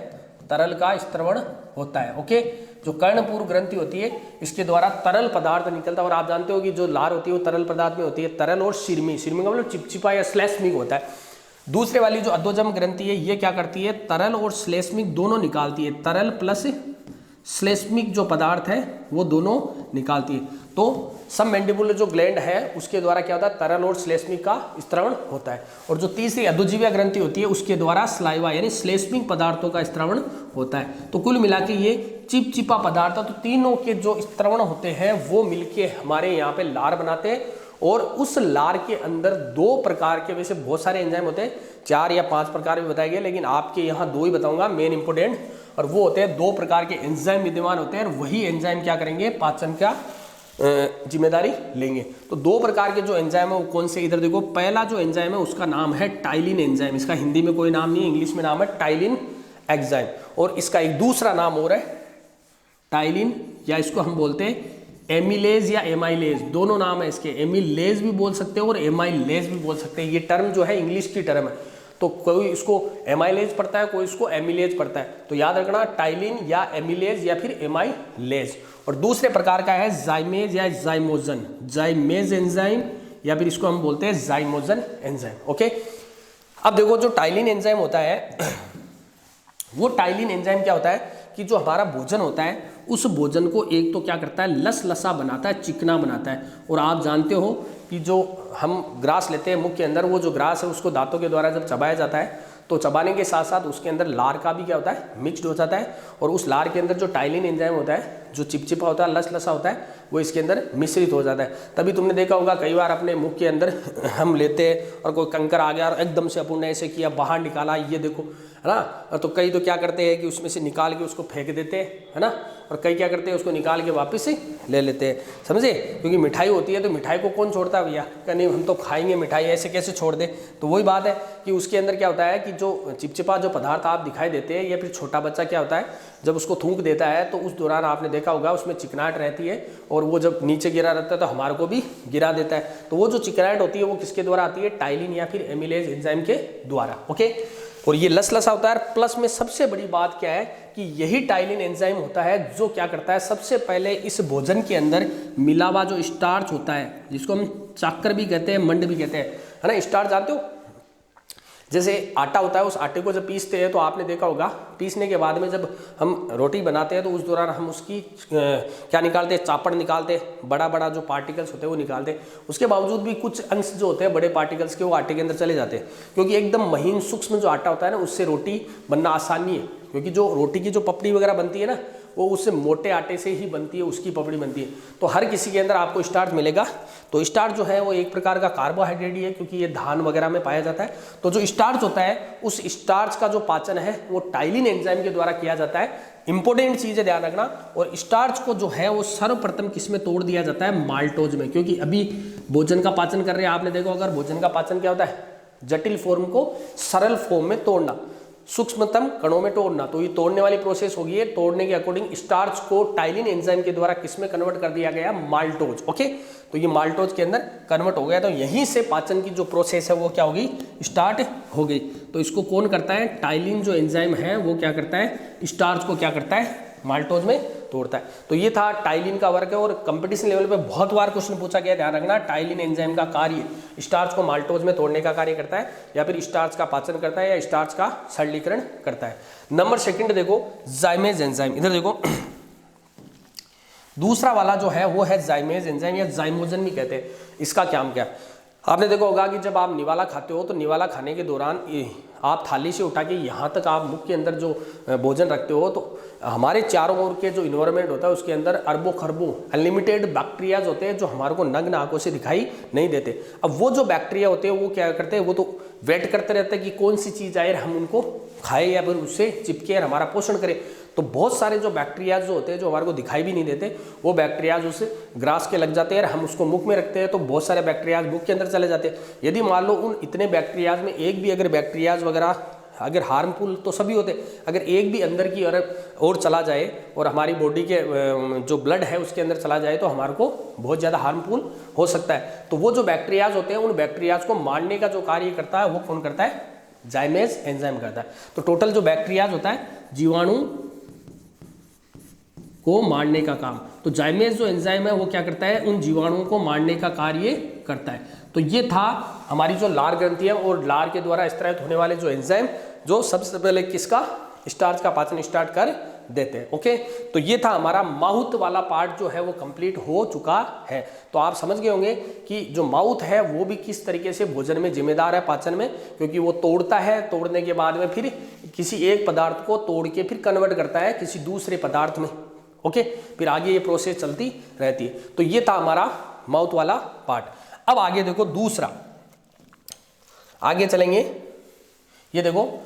तरल का स्त्रवण होता है। ओके, जो कर्णपूर ग्रंथि होती है इसके द्वारा तरल पदार्थ निकलता है, और आप जानते हो कि जो लार होती है वो तरल पदार्थ में होती है, तरल और शिर्मी। शिर्मी का मतलब चिपचिपा या श्लेष्मिक होता है। दूसरे वाली जो अधोजंब ग्रंथि है ये क्या करती है, तरल और श्लेष्मिक दोनों निकालती है, तरल प्लस श्लेष्मिक जो पदार्थ है वो दोनों निकालती है। तो सबमैंडिबुलर जो ग्लैंड है उसके द्वारा क्या होता है, तरल और श्लेष्मिक का स्त्रवण होता है। और जो तीसरी अधोजीव्या ग्रंथि होती है उसके द्वारा स्लाइवा यानी श्लेष्मिक पदार्थों का स्त्रवण होता है। तो कुल मिला के ये चिपचिपा पदार्थ, तो तीनों के जो स्त्रवण होते हैं वो मिलके हमारे यहाँ पे लार बनाते हैं, और उस लार के अंदर दो प्रकार के, वैसे बहुत सारे एंजाइम होते हैं, 4 या 5 प्रकार भी बताए गए, लेकिन आपके यहाँ 2 ही बताऊंगा मेन इंपोर्टेंट, और वो होते हैं 2 प्रकार के एंजाइम विद्यमान होते हैं, और वही एंजाइम क्या करेंगे, पाचन का जिम्मेदारी लेंगे। तो 2 प्रकार के जो एंजाइम है वो कौन से, इधर देखो, पहला जो एंजाइम है उसका नाम है टाइलिन एंजाइम। इसका हिंदी में कोई नाम नहीं है, इंग्लिश में नाम है टाइलिन एंजाइम, और इसका एक दूसरा नाम और है टाइलिन, या इसको हम बोलते हैं एमिलेज या एमाइलेज, दोनों नाम है इसके। एमिलेज भी बोल सकते हो और एमाइलेज भी बोल सकते हैं। ये टर्म जो है इंग्लिश की टर्म है, तो कोई इसको एमाइलेज पढ़ता है, कोई इसको एमिलेज पढ़ता है। तो याद रखना टाइलिन या एमिलेज या फिर एमाइलेज। और दूसरे प्रकार का है जाइमेज या जाइमोजन, जाइमेज एंजाइम, या फिर इसको हम बोलते हैं जाइमोजन एंजाइम। ओके, अब देखो जो टाइलिन एंजाइम होता है वो टाइलिन एंजाइम क्या होता है कि जो हमारा भोजन होता है उस भोजन को एक तो क्या करता है, लसलसा बनाता है, चिकना बनाता है। और आप जानते हो कि जो हम ग्रास लेते हैं मुख के अंदर, वो जो ग्रास है उसको दांतों के द्वारा जब चबाया जाता है तो चबाने के साथ साथ उसके अंदर लार का भी क्या होता है, मिक्सड हो जाता है, और उस लार के अंदर जो टाइलिन एंजाइम होता है, जो चिपचिपा होता है, लसलसा होता है, वो इसके अंदर मिश्रित हो जाता है। तभी तुमने देखा होगा कई बार अपने मुख के अंदर हम लेते हैं और कोई कंकर आ गया और एकदम से अपन ने ऐसे किया, बाहर निकाला, ये देखो, है ना। तो कई तो क्या करते हैं कि उसमें से निकाल के उसको फेंक देते हैं, है ना, और कई क्या करते हैं उसको निकाल के वापस से ले लेते हैं, समझे। क्योंकि मिठाई होती है तो मिठाई को कौन छोड़ता है भैया, क्या नहीं हम तो खाएंगे मिठाई, ऐसे कैसे छोड़ दे। तो वही बात है कि उसके अंदर क्या होता है कि जो चिपचिपा जो पदार्थ आप दिखाई देते हैं, या फिर छोटा बच्चा क्या होता है जब उसको थूक देता है तो उस दौरान आपने देखा होगा उसमें चिकनाहट रहती है, और वो जब नीचे गिरा रहता है तो हमारे को भी गिरा देता है। तो वो जो चिकनाहट होती है वो किसके द्वारा आती है, टाइलिन या फिर एमिलेज एंजाइम के द्वारा। ओके, और ये लसलसा होता है। प्लस में सबसे बड़ी बात क्या है कि यही टाइलिन एंजाइम होता है जो क्या करता है, सबसे पहले इस भोजन के अंदर मिला हुआ जो स्टार्च होता है, जिसको हम चाकर भी कहते हैं, मंड भी कहते हैं, है ना। स्टार्च जानते हो, जैसे आटा होता है, उस आटे को जब पीसते हैं तो आपने देखा होगा पीसने के बाद में जब हम रोटी बनाते हैं तो उस दौरान हम उसकी क्या निकालते हैं, चापड़ निकालते हैं, बड़ा बड़ा जो पार्टिकल्स होते हैं वो निकालते हैं। उसके बावजूद भी कुछ अंश जो होते हैं बड़े पार्टिकल्स के वो आटे के अंदर चले जाते हैं, क्योंकि एकदम महीन सूक्ष्म जो आटा होता है ना उससे रोटी बनना आसान नहीं है, क्योंकि जो रोटी की जो पपड़ी वगैरह बनती है ना वो उससे मोटे आटे से ही बनती है, उसकी पपड़ी बनती है। तो हर किसी के अंदर आपको स्टार्च मिलेगा। तो स्टार्च जो है वो एक प्रकार का कार्बोहाइड्रेट ही है, क्योंकि ये धान वगैरह में पाया जाता है। तो जो स्टार्च होता है उस स्टार्च का जो पाचन है वो टाइलिन एंजाइम के द्वारा किया जाता है। इंपॉर्टेंट चीज है, ध्यान रखना। और स्टार्च को जो है वो सर्वप्रथम किस में तोड़ दिया जाता है, माल्टोज में, क्योंकि अभी भोजन का पाचन कर रहे हैं, आपने देखो अगर भोजन का पाचन क्या होता है, जटिल फॉर्म को सरल फॉर्म में तोड़ना। सूक्ष्मतम कणों में तोड़ना, तो ये तोड़ने वाली प्रोसेस होगी है। तोड़ने के अकॉर्डिंग स्टार्च को टाइलिन एंजाइम के द्वारा किसमें कन्वर्ट कर दिया गया, माल्टोज। ओके, तो ये माल्टोज के अंदर कन्वर्ट हो गया, तो यहीं से पाचन की जो प्रोसेस है वो क्या होगी, स्टार्ट हो गई। तो इसको कौन करता है, टाइलिन जो एंजाइम है वो क्या करता है, स्टार्च को क्या करता है, माल्टोज में तोड़ता है। तो ये था टाइलिन का वर्क है, और कंपटीशन लेवल पे बहुत बार क्वेश्चन पूछा गया, ध्यान रखना। टाइलिन एंजाइम का कार्य स्टार्च को माल्टोज में तोड़ने का कार्य करता है, या फिर स्टार्च का पाचन करता है, या स्टार्च का सरलीकरण करता है। नंबर सेकंड देखो, जाइमेज एंजाइम। इधर देखो दूसरा वाला जो है वो है जाइमेज एंजाइम, या जाइमोजन भी कहते हैं। इसका क्या क्या, आपने देखा होगा कि जब आप निवाला खाते हो तो निवाला खाने के दौरान आप थाली से उठा के यहाँ तक आप मुख के अंदर जो भोजन रखते हो, तो हमारे चारों ओर के जो इन्वायरमेंट होता है उसके अंदर अरबों खरबों अनलिमिटेड बैक्टीरियाज होते हैं जो हमारे को नग्न आंखों से दिखाई नहीं देते। अब वो जो बैक्टीरिया होते हैं वो क्या करते हैं, वो तो वेट करते रहते हैं कि कौन सी चीज़ आए हम उनको खाएं या फिर उससे चिपके और हमारा पोषण करें। तो बहुत सारे जो बैक्टीरियाज जो होते हैं जो हमारे को दिखाई भी नहीं देते, वो बैक्टीरियाज उस ग्रास के लग जाते हैं, हम उसको मुख में रखते हैं तो बहुत सारे बैक्टीरियाज मुख के अंदर चले जाते हैं। यदि मान लो उन इतने बैक्टीरियाज में एक भी अगर बैक्टीरियाज वगैरह अगर हार्मफुल तो सभी होते, अगर एक भी अंदर की ओर चला जाए और हमारी बॉडी के जो ब्लड है उसके अंदर चला जाए तो हमारे को बहुत ज़्यादा हार्मफुल हो सकता है। तो वो जो बैक्टीरियाज होते हैं उन बैक्टीरियाज को मारने का जो कार्य करता है वो कौन करता है, जाइमेज एंजाइम करता है। तो टोटल जो बैक्टीरियाज होता है जीवाणु को मारने का काम, तो जाइमेज जो एंजाइम है वो क्या करता है, उन जीवाणुओं को मारने का कार्य करता है। तो ये था हमारी जो लार ग्रंथि है, और लार के द्वारा स्त्रावित होने वाले जो एंजाइम जो सबसे पहले किसका, स्टार्च का पाचन स्टार्ट कर देते हैं। ओके, तो ये था हमारा माउथ वाला पार्ट जो है वो कंप्लीट हो चुका है। तो आप समझ गए होंगे कि जो माउथ है वो भी किस तरीके से भोजन में जिम्मेदार है पाचन में, क्योंकि वो तोड़ता है, तोड़ने के बाद में फिर किसी एक पदार्थ को तोड़ के फिर कन्वर्ट करता है किसी दूसरे पदार्थ में। ओके, फिर आगे ये प्रोसेस चलती रहती है। तो ये था हमारा माउथ वाला पार्ट। अब आगे देखो दूसरा, आगे चलेंगे, ये देखो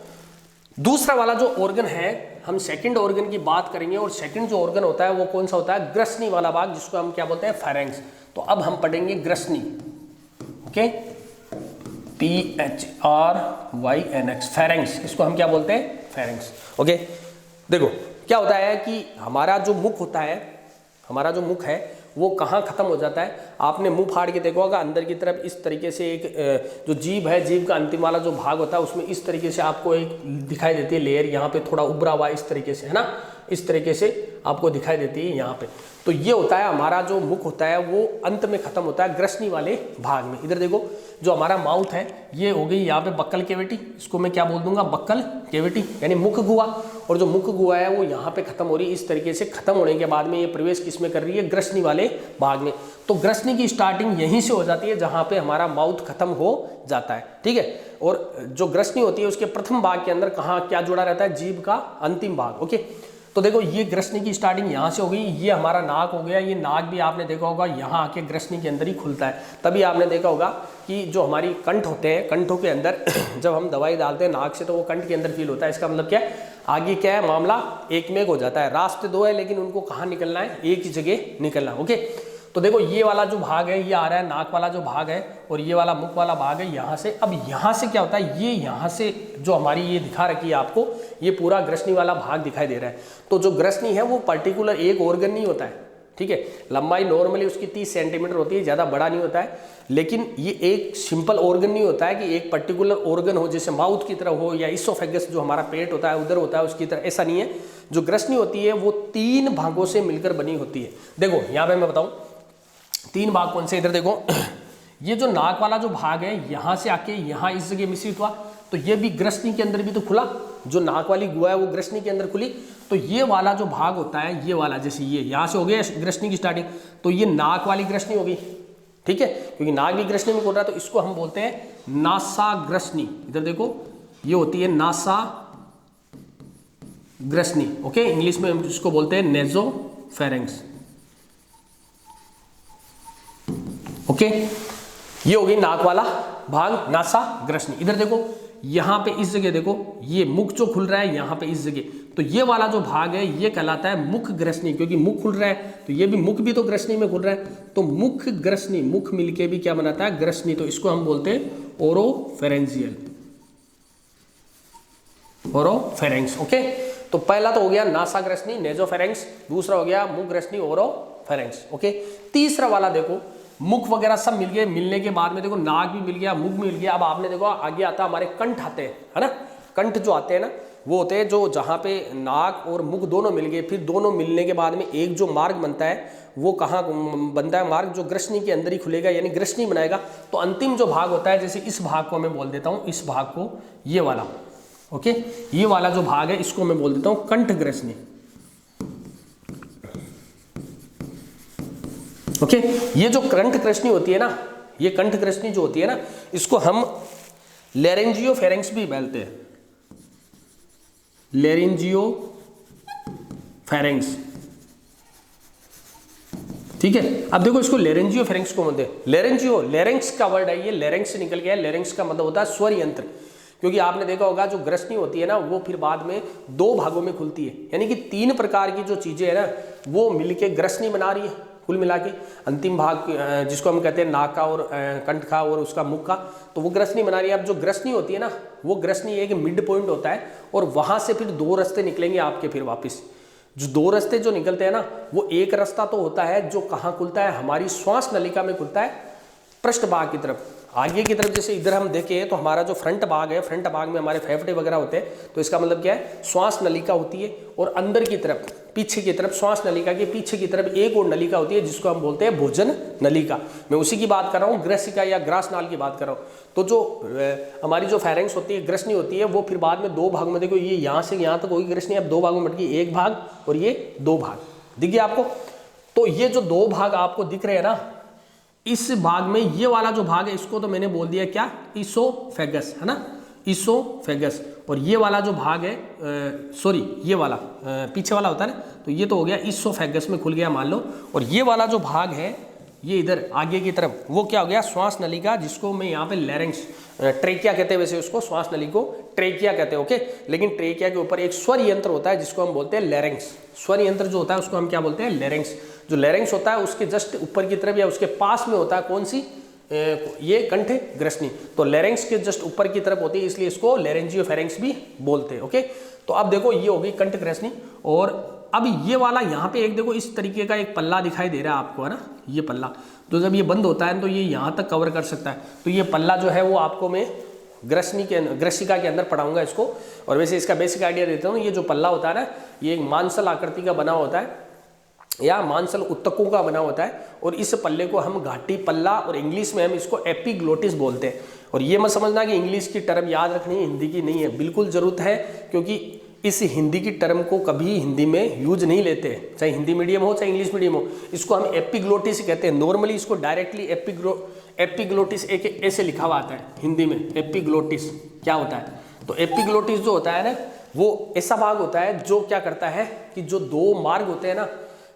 दूसरा वाला जो ऑर्गन है, हम सेकंड ऑर्गन की बात करेंगे, और सेकंड जो ऑर्गन होता है वो कौन सा होता है, ग्रसनी वाला भाग, जिसको हम क्या बोलते हैं, फेरेंक्स। तो अब हम पढ़ेंगे ग्रसनी। ओके, PHRYNX, फेरेंक्स, इसको हम क्या बोलते हैं, फेरेंक्स। ओके, देखो क्या होता है कि हमारा जो मुख होता है, हमारा जो मुख है वो कहाँ खत्म हो जाता है, आपने मुंह फाड़ के देखा होगा अंदर की तरफ इस तरीके से एक जो जीभ है, जीभ का अंतिम वाला जो भाग होता है उसमें इस तरीके से आपको एक दिखाई देती है लेयर, यहाँ पे थोड़ा उभरा हुआ इस तरीके से, है ना, इस तरीके से आपको दिखाई देती है यहाँ पे। तो ये होता है हमारा जो मुख होता है वो अंत में खत्म होता है ग्रसनी वाले भाग में। इधर देखो जो हमारा माउथ है ये हो गई यहाँ पे बक्कल कैविटी, इसको मैं क्या बोल दूंगा, बक्कल कैविटी, यानी मुख गुहा। और जो मुख गुहा है वो यहाँ पे खत्म हो रही है, इस तरीके से खत्म होने के बाद में ये प्रवेश किसमें कर रही है, ग्रसनी वाले भाग में। तो ग्रसनी की स्टार्टिंग यहीं से हो जाती है जहाँ पे हमारा माउथ खत्म हो जाता है, ठीक है। और जो ग्रसनी होती है उसके प्रथम भाग के अंदर कहाँ क्या जुड़ा रहता है, जीभ का अंतिम भाग। ओके, तो देखो ये ग्रसनी की स्टार्टिंग यहाँ से हो गई, ये हमारा नाक हो गया, ये नाक भी आपने देखा होगा यहाँ आके ग्रसनी के अंदर ही खुलता है। तभी आपने देखा होगा कि जो हमारी कंठ होते हैं, कंठों के अंदर जब हम दवाई डालते हैं नाक से तो वो कंठ के अंदर फील होता है। इसका मतलब क्या है, आगे क्या है, मामला एक में हो जाता है, रास्ते दो है लेकिन उनको कहाँ निकलना है, एक ही जगह निकलना। ओके, तो देखो ये वाला जो भाग है ये आ रहा है नाक वाला जो भाग है, और ये वाला मुख वाला भाग है यहाँ से। अब यहाँ से क्या होता है, ये यहाँ से जो हमारी ये दिखा रखी है आपको, ये पूरा ग्रसनी वाला भाग दिखाई दे रहा है। तो जो ग्रसनी है वो पर्टिकुलर एक ऑर्गन नहीं होता है, ठीक है। लंबाई नॉर्मली उसकी 30 सेंटीमीटर होती है, ज़्यादा बड़ा नहीं होता है। लेकिन ये एक सिंपल ऑर्गन नहीं होता है कि एक पर्टिकुलर ऑर्गन हो, जैसे माउथ की तरह हो या इसोफेगस जो हमारा पेट होता है उधर होता है उसकी तरह, ऐसा नहीं है। जो ग्रसनी होती है वो 3 भागों से मिलकर बनी होती है। देखो यहाँ पे मैं बताऊँ 3 भाग कौन से, इधर देखो ये जो नाक वाला जो भाग है यहाँ से आके यहाँ इस जगह मिश्रित हुआ, तो ये भी ग्रसनी के अंदर भी तो खुला, जो नाक वाली गुहा है वो ग्रसनी के अंदर खुली। तो ये वाला जो भाग होता है, ये वाला जैसे ये यहाँ से हो गया ग्रसनी की स्टार्टिंग, तो ये नाक वाली ग्रसनी होगी, ठीक है, क्योंकि नाक भी ग्रसनी में खुल रहा है, तो इसको हम बोलते हैं नासा ग्रसनी। इधर देखो ये होती है नासा ग्रसनी। ओके, इंग्लिश में हम इसको बोलते हैं नेजोफेरेंक्स। ओके, ये हो गई नाक वाला भाग, नासा ग्रसनी। इधर देखो यहाँ पे इस जगह देखो ये मुख जो खुल रहा है यहाँ पे इस जगह, तो ये वाला जो भाग है ये कहलाता है मुख ग्रसनी, क्योंकि मुख खुल रहा है तो ये भी मुख भी तो ग्रसनी में खुल रहा है, तो मुख ग्रसनी, मुख मिलके भी क्या बनाता है, ग्रसनी। तो इसको हम बोलते हैं ओरोफेरेंजियल। ओरोफेरेंक्स। ओके, तो पहला तो हो गया नासाग्रसनी नेजोफेरेंक्स, दूसरा हो गया मुखग्रसनी ओरोफेरेंक्स। ओके, तीसरा वाला देखो, मुख वगैरह सब मिल गए, मिलने के बाद में देखो नाक भी मिल गया, मुख मिल गया। अब आपने देखो आगे आता हमारे कंठ आते हैं, है ना। कंठ जो आते हैं ना वो होते हैं जो जहाँ पे नाक और मुख दोनों मिल गए, फिर दोनों मिलने के बाद में एक जो मार्ग बनता है वो कहाँ बनता है, मार्ग जो ग्रसनी के अंदर ही खुलेगा, यानी ग्रसनी बनाएगा। तो अंतिम जो भाग होता है, जैसे इस भाग को मैं बोल देता हूँ, इस भाग को ये वाला, ओके, ये वाला जो भाग है इसको मैं बोल देता हूँ कंठ ग्रसनी। ओके, ये जो कंठ ग्रसनी होती है ना, ये कंठ ग्रसनी जो होती है ना, इसको हम लैरिंजियोफेरेंक्स भी बोलते हैं, लैरिंजियोफेरेंक्स। ठीक है, अब देखो इसको लैरिंजियोफेरेंक्स को बोलते हैं। लैरिंजियो, लैरिंक्स का वर्ड है ये, लैरिंक्स से निकल गया है। लैरिंक्स का मतलब होता है स्वर यंत्र, क्योंकि आपने देखा होगा जो ग्रसनी होती है ना वो फिर बाद में दो भागों में खुलती है, यानी कि तीन प्रकार की जो चीजें है ना वो मिलके ग्रसनी बना रही है कुल मिला के। अंतिम भाग जिसको हम कहते हैं नाक का और कंठ का और उसका मुख का, तो वो ग्रसनी बना रही है। अब जो ग्रसनी होती है ना वो ग्रसनी एक मिड पॉइंट होता है और वहां से फिर दो रास्ते निकलेंगे आपके, फिर वापस जो दो रास्ते जो निकलते हैं ना, वो एक रास्ता तो होता है जो कहाँ खुलता है, हमारी श्वास नलिका में खुलता है, पृष्ठ भाग की तरफ, आगे की तरफ। जैसे इधर हम देखें तो हमारा जो फ्रंट भाग है, फ्रंट भाग में हमारे फेफड़े वगैरह होते हैं, तो इसका मतलब क्या है, श्वास नलिका होती है। और अंदर की तरफ, पीछे की तरफ, श्वास नलिका के पीछे की तरफ एक और नलिका होती है जिसको हम बोलते हैं भोजन नलिका। मैं उसी की बात कर रहा हूँ, ग्रसिका या ग्रासनाल की बात कर रहा हूँ। तो जो हमारी जो फेरेंक्स होती है, ग्रसनी होती है, वो फिर बाद में दो भाग में, देखो ये यहाँ से यहाँ तक होगी ग्रसनी, अब दो भागों में बट गई, एक भाग और ये दो भाग दिख गया आपको। तो ये जो दो भाग आपको दिख रहे हैं ना, इस भाग में ये वाला जो भाग है इसको तो मैंने बोल दिया क्या, इसोफेगस, है ना, इसोफेगस। और ये वाला जो भाग है, सॉरी ये वाला पीछे वाला होता है ना, तो ये तो हो गया इसोफेगस में खुल गया मान लो। और ये वाला जो भाग है ये इधर आगे की तरफ, वो क्या हो गया, श्वास नलिका, जिसको मैं यहाँ पे लैरिंक्स, ट्रेकिया कहते हैं वैसे उसको, श्वास नली को ट्रेकिया कहते हैं। ओके, लेकिन ट्रेकिया के ऊपर एक स्वर यंत्र होता है जिसको हम बोलते हैं लैरिंक्स। स्वर यंत्र जो होता है उसको हम क्या बोलते हैं, लैरिंक्स। जो लैरिंक्स होता है उसके जस्ट ऊपर की तरफ या उसके पास में होता है कौन सी, ये कंठ ग्रसनी, तो लैरिंक्स के जस्ट ऊपर की तरफ होती है, इसलिए इसको लैरिंजियोफेरेंक्स भी बोलते हैं। ओके, तो अब देखो ये होगी कंठ ग्रसनी। और अब ये वाला यहाँ पे एक देखो इस तरीके का एक पल्ला दिखाई दे रहा है आपको, है ना, ये पल्ला, तो जब ये बंद होता है तो ये यहाँ तक कवर कर सकता है। तो ये पल्ला जो है वो आपको मैं ग्रसिका के अंदर पढ़ाऊंगा इसको। और वैसे इसका बेसिक आइडिया देता हूँ, ये जो पल्ला होता है ना, ये एक मांसल आकृति का बना होता है या मांसल उत्तकों का बना होता है, और इस पल्ले को हम घाटी पल्ला, और इंग्लिश में हम इसको एपिग्लोटिस बोलते हैं। और ये मत समझना कि इंग्लिश की टर्म याद रखनी है, हिंदी की नहीं है, बिल्कुल जरूरत है, क्योंकि इस हिंदी की टर्म को कभी हिंदी में यूज नहीं लेते, चाहे हिंदी मीडियम हो चाहे इंग्लिश मीडियम हो। इसको हम एपिग्लोटिस कहते हैं। नॉर्मली इसको डायरेक्टली एपिग्लोटिस एक ऐसे लिखा हुआ आता है हिंदी में, एपिग्लोटिस क्या होता है। तो एपिग्लोटिस जो होता है ना, वो ऐसा भाग होता है जो क्या करता है कि जो दो मार्ग होते हैं ना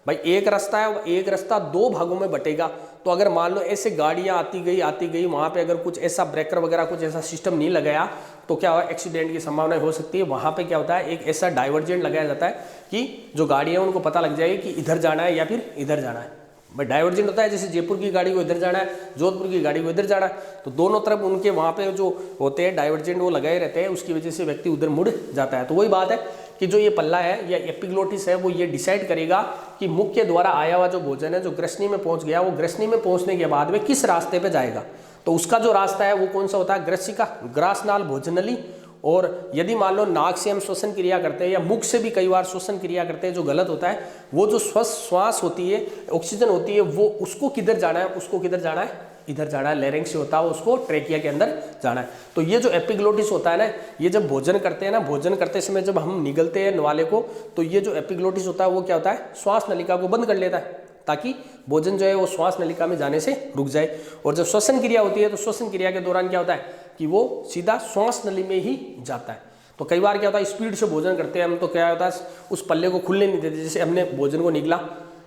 भाई, एक रास्ता है, एक रास्ता दो भागों में बटेगा। तो अगर मान लो ऐसे गाड़ियाँ आती गई वहाँ पे अगर कुछ ऐसा ब्रेकर वगैरह कुछ ऐसा सिस्टम नहीं लगाया तो क्या हुआ, एक्सीडेंट की संभावना हो सकती है। वहाँ पे क्या होता है, एक ऐसा डाइवर्जेंट लगाया जाता है कि जो गाड़ियाँ उनको पता लग जाएगी कि इधर जाना है या फिर इधर जाना है। भाई डाइवर्जेंट होता है, जैसे जयपुर की गाड़ी को इधर जाना है, जोधपुर की गाड़ी को इधर जाना है, तो दोनों तरफ उनके वहाँ पे जो होते हैं डाइवर्जेंट वो लगाए रहते हैं, उसकी वजह से व्यक्ति उधर मुड़ जाता है। तो वही बात है कि जो ये पल्ला है या एपिग्लोटिस है, वो ये डिसाइड करेगा कि मुख के द्वारा आया हुआ जो भोजन है जो ग्रसनी में पहुंच गया, वो ग्रसनी में पहुंचने के बाद में किस रास्ते पे जाएगा। तो उसका जो रास्ता है वो कौन सा होता है, ग्रसिका, ग्रासनाल, भोजनली। और यदि मान लो नाक से हम श्वसन क्रिया करते हैं या मुख से भी कई बार श्वसन क्रिया करते हैं, जो गलत होता है, वो जो श्वास होती है, ऑक्सीजन होती है, वो उसको किधर जाना है, उसको किधर जाना है, इधर जाना है। लैरिंक्स से होता है उसको ट्रेकिया के अंदर जाना है। तो ये जो एपिग्लोटिस होता है ना, ये जब भोजन करते हैं ना, भोजन करते समय जब हम निगलते हैं नवाले को, तो ये जो एपिग्लोटिस होता है वो क्या होता है, श्वास नलिका को बंद कर लेता है ताकि भोजन जो है वो श्वास नलिका में जाने से रुक जाए। और जब श्वसन क्रिया होती है तो श्वसन क्रिया के दौरान क्या होता है कि वो सीधा श्वास नली में ही जाता है। तो कई बार क्या होता है, स्पीड से भोजन करते हैं हम, तो क्या होता है उस पल्ले को खुलने नहीं देते। जैसे हमने भोजन को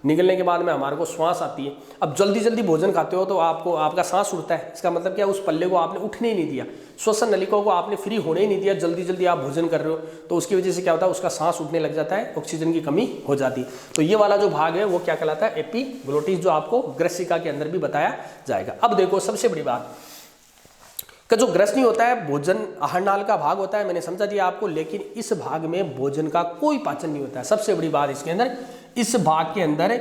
निगलने के बाद में हमारे को श्वास आती है, अब जल्दी जल्दी भोजन खाते हो तो आपका सांस उड़ता है। इसका मतलब क्या, उस पल्ले को आपने उठने ही नहीं दिया, श्वसन नलिका को आपने फ्री होने ही नहीं दिया, जल्दी जल्दी आप भोजन कर रहे हो, तो उसकी वजह से क्या होता है, उसका सांस उठने लग जाता है, ऑक्सीजन की कमी हो जाती है। तो ये वाला जो भाग है वो क्या कहलाता है, एपिग्लोटिस, जो आपको ग्रसिका के अंदर भी बताया जाएगा। अब देखो सबसे बड़ी बात, का जो ग्रसनी होता है भोजन आहारनाल का भाग होता है, मैंने समझा दिया आपको, लेकिन इस भाग में भोजन का कोई पाचन नहीं होता है। सबसे बड़ी बात इसके अंदर, इस भाग के अंदर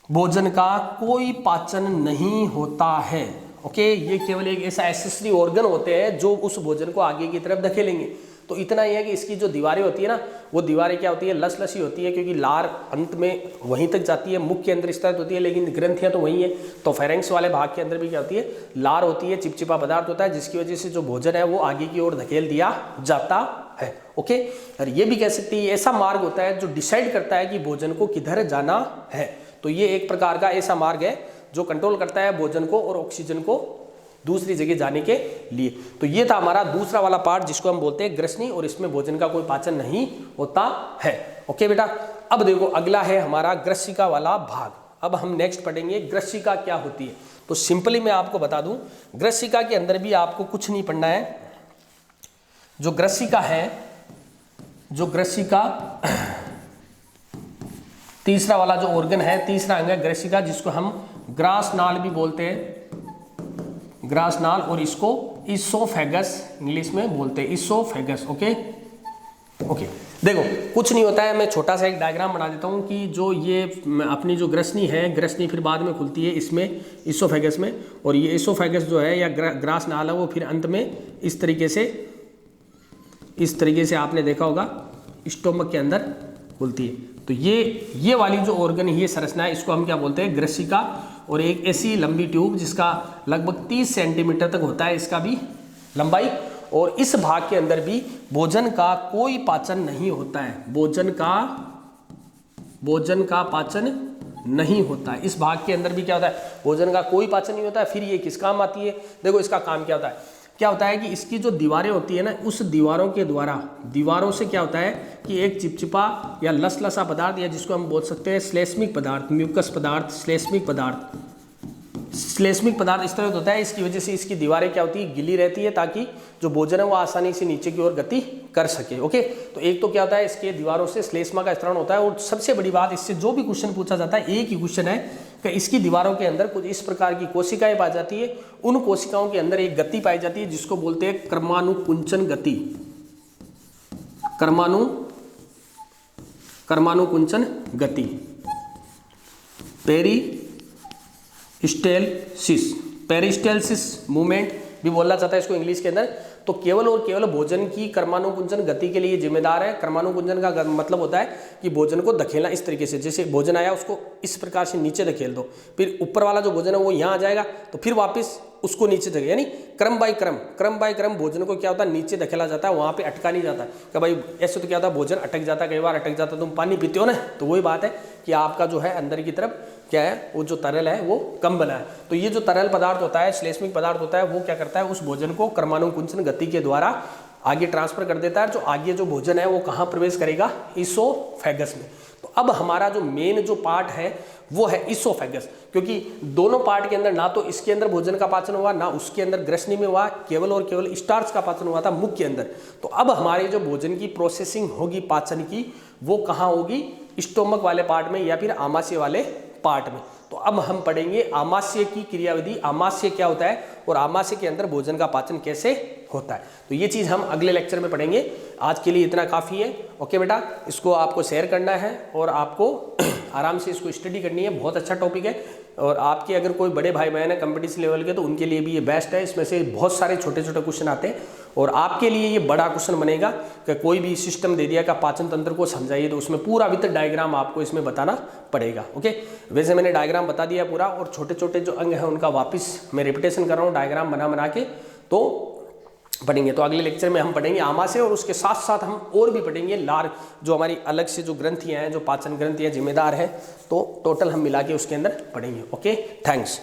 भोजन का कोई पाचन नहीं होता है। ओके, ये केवल एक ऐसा एक्सेसरी ऑर्गन होते हैं जो उस भोजन को आगे की तरफ धकेलेंगे। तो इतना ही है कि इसकी जो दीवारें होती है ना, वो दीवारें क्या होती है, लसी होती है, क्योंकि लार अंत में वहीं तक जाती है, मुख के अंदर स्थित होती है, लेकिन ग्रंथियां तो वहीं है। तो फेरेंक्स वाले भाग के अंदर भी क्या होती है, लार होती है, चिपचिपा पदार्थ होता है, जिसकी वजह से जो भोजन है वो आगे की ओर धकेल दिया जाता है। ओके, और ये भी कह सकते हैं ऐसा मार्ग होता है जो डिसाइड करता है कि भोजन को किधर जाना है। तो ये एक प्रकार का ऐसा मार्ग है जो कंट्रोल करता है भोजन को और ऑक्सीजन को दूसरी जगह जाने के लिए। तो ये था हमारा दूसरा वाला पार्ट जिसको हम बोलते हैं ग्रसनी, और इसमें भोजन का कोई पाचन नहीं होता है। ओके बेटा, अब देखो अगला है हमारा ग्रसिका वाला भाग। अब हम नेक्स्ट पढ़ेंगे ग्रसिका क्या होती है। तो सिंपली मैं आपको बता दूं, ग्रसिका के अंदर भी आपको कुछ नहीं पढ़ना है। जो ग्रसिका है, जो ग्रसिका तीसरा वाला जो ऑर्गन है, तीसरा अंग है ग्रसिका, जिसको हम ग्रास नाल भी बोलते हैं, ग्रास नाल, और इसको इसोफेगस इंग्लिश में बोलते हैं, इसोफेगस। ओके ओके, देखो कुछ नहीं होता है, मैं छोटा सा एक डायग्राम बना देता हूँ कि जो ये अपनी जो ग्रसनी है, ग्रसनी फिर बाद में खुलती है इसमें इसोफेगस में, और ये इसोफेगस जो है या ग्रास नाल है वो फिर अंत में इस तरीके से आपने देखा होगा स्टोमक के अंदर खुलती है। तो ये वाली जो ऑर्गन है, ये संरचना है, इसको हम क्या बोलते हैं, ग्रसिका। और एक ऐसी लंबी ट्यूब जिसका लगभग 30 सेंटीमीटर तक होता है इसका भी लंबाई, और इस भाग के अंदर भी भोजन का कोई पाचन नहीं होता है, भोजन का पाचन नहीं होता है। इस भाग के अंदर भी क्या होता है, भोजन का कोई पाचन नहीं होता है। फिर ये किस काम आती है, देखो इसका काम क्या होता है कि इसकी जो दीवारें होती है ना, उस दीवारों के द्वारा, दीवारों से क्या होता है कि एक चिपचिपा या लसलसा पदार्थ, या जिसको हम बोल सकते हैं श्लेष्मिक पदार्थ, म्यूकस पदार्थ, श्लेष्मिक पदार्थ इस तरह होता है। इसकी वजह से इसकी दीवारें क्या होती है, गिली रहती है, ताकि जो भोजन है वो आसानी से नीचे की ओर गति कर सके। ओके, तो एक तो क्या होता है, इसके दीवारों से श्लेष्मा का स्त्राव होता है। और सबसे बड़ी बात, इससे जो भी क्वेश्चन पूछा जाता है, एक ही क्वेश्चन है कि इसकी दीवारों के अंदर कुछ इस प्रकार की कोशिकाएं पाई जाती है। उन कोशिकाओं के अंदर एक गति पाई जाती है जिसको बोलते हैं कर्मानुकुंचन गति, कर्मानुकुंचन गति, पेरिस्टेल्सिस मूवमेंट भी बोला जाता है इसको इंग्लिश के अंदर। तो केवल और केवल भोजन की कर्मानुकुंचन गति के लिए जिम्मेदार है। कर्मानुकुंचन का मतलब होता है कि भोजन को धकेलना इस तरीके से, जैसे भोजन आया उसको इस प्रकार से नीचे धकेल दो, फिर ऊपर वाला जो भोजन है वो यहाँ आ जाएगा, तो फिर वापस उसको नीचे धकेल, यानी क्रम बाय क्रम भोजन को क्या होता है, नीचे धकेला जाता है, वहाँ पे अटका नहीं जाता कि भाई ऐसे तो क्या होता है, भोजन अटक जाता है, कई बार अटक जाता है। तुम पानी पीते हो ना, तो वही बात है कि आपका जो है अंदर की तरफ क्या है, वो जो तरल है वो कम बना है। तो ये जो तरल पदार्थ होता है, श्लेष्मिक पदार्थ होता है, वो क्या करता है, उस भोजन को कर्मानुकुंचन गति के द्वारा आगे ट्रांसफर कर देता है। जो आगे जो भोजन है वो कहाँ प्रवेश करेगा, इसोफेगस में। तो अब हमारा जो मेन जो पार्ट है वो है इसोफेगस, क्योंकि दोनों पार्ट के अंदर ना तो इसके अंदर भोजन का पाचन हुआ, ना उसके अंदर ग्रसनी में हुआ, केवल और केवल स्टार्च का पाचन हुआ था मुख के अंदर। तो अब हमारी जो भोजन की प्रोसेसिंग होगी पाचन की, वो कहाँ होगी, स्टोमक वाले पार्ट में या फिर आमाशय वाले पार्ट में। तो अब हम पढ़ेंगे आमाशय की क्रियाविधि, आमाशय क्या होता है और आमाशय के अंदर भोजन का पाचन कैसे होता है। तो ये चीज़ हम अगले लेक्चर में पढ़ेंगे। आज के लिए इतना काफ़ी है। ओके बेटा, इसको आपको शेयर करना है और आपको आराम से इसको स्टडी करनी है। बहुत अच्छा टॉपिक है, और आपके अगर कोई बड़े भाई बहन है कंपटीशन लेवल के, तो उनके लिए भी ये बेस्ट है। इसमें से बहुत सारे छोटे छोटे क्वेश्चन आते हैं, और आपके लिए ये बड़ा क्वेश्चन बनेगा कि कोई भी सिस्टम दे दिया कि पाचन तंत्र को समझाइए, तो उसमें पूरा विद डायग्राम आपको इसमें बताना पड़ेगा। ओके, वैसे मैंने डायग्राम बता दिया पूरा, और छोटे छोटे जो अंग हैं उनका वापस मैं रिपीटेशन कर रहा हूँ डायग्राम बना के, तो पढ़ेंगे। तो अगले लेक्चर में हम पढ़ेंगे आमाशय, और उसके साथ साथ हम और भी पढ़ेंगे लार, जो हमारी अलग से जो ग्रंथियाँ हैं, जो पाचन ग्रंथियाँ जिम्मेदार हैं। तो टोटल हम मिला के उसके अंदर पढ़ेंगे। Okay, thanks.